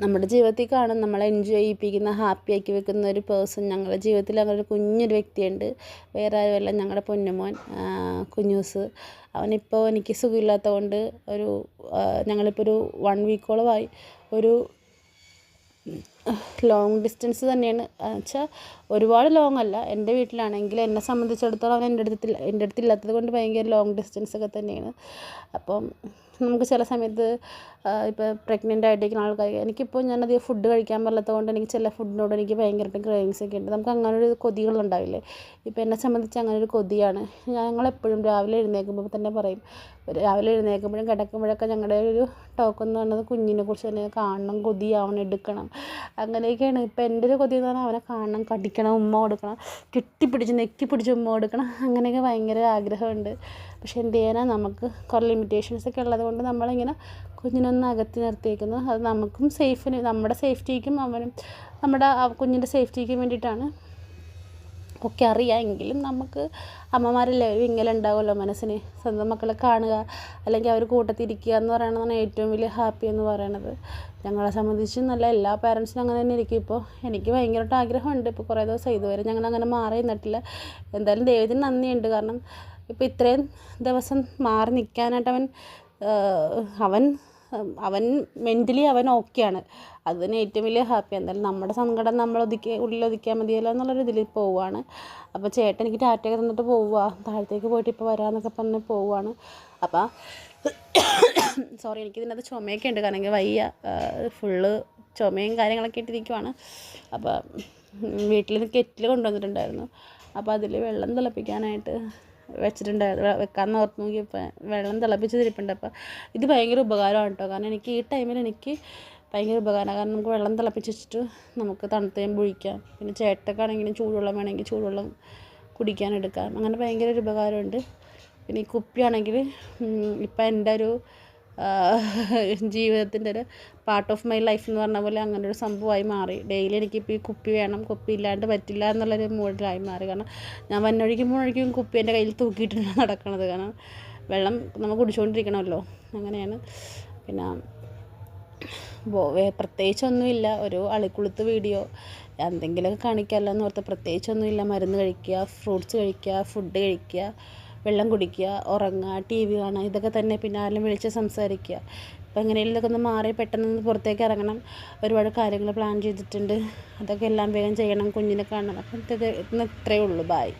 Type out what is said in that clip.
നമ്മുടെ ജീവിതത്തിൽ കാണും നമ്മളെ എൻജോയ് ചെയ്യിപ്പിക്കുന്ന ഹാപ്പിയാക്കി വെക്കുന്ന ഒരു പേഴ്സൺ ഞങ്ങളുടെ ജീവിതത്തിൽ അങ്ങനെ ഒരു കുഞ്ഞൊരു വ്യക്തിയുണ്ട്. വേറെ ആരുമല്ല, ഞങ്ങളുടെ പൊന്നുമോൻ കുഞ്ഞൂസ്. അവനിപ്പോൾ എനിക്ക് സുഖമില്ലാത്തത് കൊണ്ട് ഞങ്ങളിപ്പോൾ ഒരു 1 വീക്കോളമായി ഒരു ലോങ് ഡിസ്റ്റൻസ് തന്നെയാണ്. വെച്ചാൽ ഒരുപാട് ലോങ് അല്ല. എൻ്റെ വീട്ടിലാണെങ്കിൽ എന്നെ സംബന്ധിച്ചിടത്തോളം അവൻ എൻ്റെ അടുത്തില്ലാത്തത് കൊണ്ട് ഭയങ്കര ലോങ് ഡിസ്റ്റൻസ് ഒക്കെ തന്നെയാണ്. അപ്പം നമുക്ക് ചില സമയത്ത് ഇപ്പോൾ പ്രഗ്നൻ്റ് ആയിട്ടിരിക്കുന്ന ആൾക്കാർ, എനിക്കിപ്പോൾ ഞാനധികം ഫുഡ് കഴിക്കാൻ പാടില്ലാത്തത് കൊണ്ട് എനിക്ക് ചില ഫുഡിനോട് എനിക്ക് ഭയങ്കരമായിട്ട് ക്രേവിങ്സ് ഒക്കെ ഉണ്ട്. നമുക്ക് അങ്ങനെ ഒരു കൊതികളുണ്ടാവില്ലേ? ഇപ്പോൾ എന്നെ സംബന്ധിച്ച് അങ്ങനെ ഒരു കൊതിയാണ്. ഞങ്ങളെപ്പോഴും രാവിലെ എഴുന്നേൽക്കുമ്പോൾ തന്നെ പറയും, രാവിലെ എഴുന്നേൽക്കുമ്പോഴും കിടക്കുമ്പോഴൊക്കെ ഞങ്ങളുടെ ഒരു ടോക്ക് എന്ന് പറയുന്നത് കുഞ്ഞിനെ കുറിച്ച് തന്നെ കാണണം, കൊതിയാവണം, എടുക്കണം, അങ്ങനെയൊക്കെയാണ്. ഇപ്പോൾ എൻ്റെ ഒരു കൊതി എന്ന് പറഞ്ഞാൽ അവനെ കാണണം, കടിക്കണം, ഉമ്മ കൊടുക്കണം, കെട്ടിപ്പിടിച്ച് നെക്കി പിടിച്ച് ഉമ്മ കൊടുക്കണം, അങ്ങനെയൊക്കെ ഭയങ്കര ആഗ്രഹമുണ്ട്. പക്ഷെ എന്ത് ചെയ്യാനാണ്, നമുക്ക് കുറേ ലിമിറ്റേഷൻസ് ഒക്കെ ഉള്ളത് കൊണ്ട് നമ്മളിങ്ങനെ കുഞ്ഞിനൊന്ന് അകറ്റി നിർത്തിയേക്കുന്നു. അത് നമുക്കും സേഫിന്, നമ്മുടെ സേഫ്റ്റിക്കും നമ്മുടെ കുഞ്ഞിൻ്റെ സേഫ്റ്റിക്കും വേണ്ടിയിട്ടാണ്. ഒക്കെ അറിയാം, എങ്കിലും നമുക്ക് അമ്മമാരല്ലേ ഒരു വിങ്ങലുണ്ടാവുമല്ലോ മനസ്സിന്. സ്വന്തം മക്കളെ കാണുക അല്ലെങ്കിൽ അവർ കൂട്ടത്തിരിക്കുക എന്ന് പറയുന്നതാണ് ഏറ്റവും വലിയ ഹാപ്പി എന്ന് പറയുന്നത്. ഞങ്ങളെ സംബന്ധിച്ച് നല്ല എല്ലാ പാരൻസിനും അങ്ങനെ തന്നെ ഇരിക്കും. ഇപ്പോൾ എനിക്ക് ഭയങ്കരമായിട്ട് ആഗ്രഹമുണ്ട്. ഇപ്പോൾ കുറേ ദിവസം ഇതുവരെ ഞങ്ങളങ്ങനെ മാറി നിന്നിട്ടില്ല. എന്തായാലും ദൈവത്തിന് നന്ദിയുണ്ട്. കാരണം ഇപ്പോൾ ഇത്രയും ദിവസം മാറി നിൽക്കാനായിട്ട് അവൻ മെൻ്റലി അവൻ ഓക്കെയാണ്. അത് തന്നെ ഏറ്റവും വലിയ ഹാപ്പി. എന്തായാലും നമ്മുടെ സങ്കടം ഉള്ളിലൊതുക്കിയാൽ മതിയല്ലോ എന്നുള്ളൊരു ഇതിൽ പോവുകയാണ്. അപ്പോൾ ചേട്ടൻ എനിക്ക് ടാറ്റയൊക്കെ തന്നിട്ട് പോവുക, താഴത്തേക്ക് പോയിട്ട് ഇപ്പോൾ വരാമെന്നൊക്കെ പറഞ്ഞ് പോവുകയാണ്. അപ്പോൾ സോറി, എനിക്കിതിനകത്ത് ചുമയൊക്കെ ഉണ്ട്. കാരണം എനിക്ക് വയ്യ, ഫുള്ള് ചുമയും കാര്യങ്ങളൊക്കെ ഇട്ടിരിക്കുവാണ്. അപ്പോൾ വീട്ടിൽ കെറ്റിൽ കൊണ്ടുവന്നിട്ടുണ്ടായിരുന്നു. അപ്പോൾ അതിൽ വെള്ളം തിളപ്പിക്കാനായിട്ട് വെച്ചിട്ടുണ്ടായിരുന്നു. വെക്കാമെന്ന് ഓർത്ത് നോക്കിയപ്പോൾ വെള്ളം തിളപ്പിച്ചിരിപ്പുണ്ട്. അപ്പോൾ ഇത് ഭയങ്കര ഉപകാരമാണ് കേട്ടോ. കാരണം എനിക്ക് ഈ ടൈമിൽ എനിക്ക് ഭയങ്കര ഉപകാരമാണ്. കാരണം നമുക്ക് വെള്ളം തിളപ്പിച്ച് വെച്ചിട്ട് നമുക്ക് തണുത്തയും കുഴിക്കാം. പിന്നെ ചേട്ടക്കാണെങ്കിലും ചൂടുവെള്ളം വേണമെങ്കിൽ ചൂടുവെള്ളം കുടിക്കാനെടുക്കാം. അങ്ങനെ ഭയങ്കര ഒരു ഉപകാരമുണ്ട്. പിന്നെ ഈ കുപ്പിയാണെങ്കിൽ ഇപ്പം എൻ്റെ ഒരു ജീവിതത്തിൻ്റെ ഒരു പാർട്ട് ഓഫ് മൈ ലൈഫ് എന്ന് പറഞ്ഞ പോലെ അങ്ങനെ ഒരു സംഭവമായി മാറി. ഡെയിലി എനിക്കിപ്പോൾ ഈ കുപ്പി വേണം, കുപ്പി ഇല്ലാണ്ട് പറ്റില്ല എന്നുള്ളൊരു മൂഡിലായി മാറി. കാരണം ഞാൻ വന്നൊഴിക്കുമ്പോഴേക്കും കുപ്പി എൻ്റെ കയ്യിൽ തൂക്കിയിട്ടാണ് നടക്കണത്. കാരണം വെള്ളം നമ്മൾ കുടിച്ചുകൊണ്ടിരിക്കണമല്ലോ, അങ്ങനെയാണ്. പിന്നെ പ്രത്യേകിച്ചൊന്നുമില്ല, ഒരു അളിക്കുളുത്ത് വീഡിയോ എന്തെങ്കിലുമൊക്കെ കാണിക്കാമല്ലോ എന്ന് ഓർത്ത്. പ്രത്യേകിച്ചൊന്നുമില്ല. മരുന്ന് കഴിക്കുക, ഫ്രൂട്ട്സ് കഴിക്കുക, ഫുഡ് കഴിക്കുക, വെള്ളം കുടിക്കുക, ഉറങ്ങുക, TV കാണുക, ഇതൊക്കെ തന്നെ. പിന്നെ ആരെങ്കിലും വിളിച്ച് സംസാരിക്കുക. അപ്പോൾ എങ്ങനെയെങ്കിലും ഇതൊക്കെ ഒന്ന് മാറി പെട്ടെന്ന് പുറത്തേക്ക് ഇറങ്ങണം. ഒരുപാട് കാര്യങ്ങൾ പ്ലാൻ ചെയ്തിട്ടുണ്ട്. അതൊക്കെ എല്ലാം വേഗം ചെയ്യണം, കുഞ്ഞിനെ കാണണം. അപ്പം ഇത്രയേ ഉള്ളൂ. ബായ്.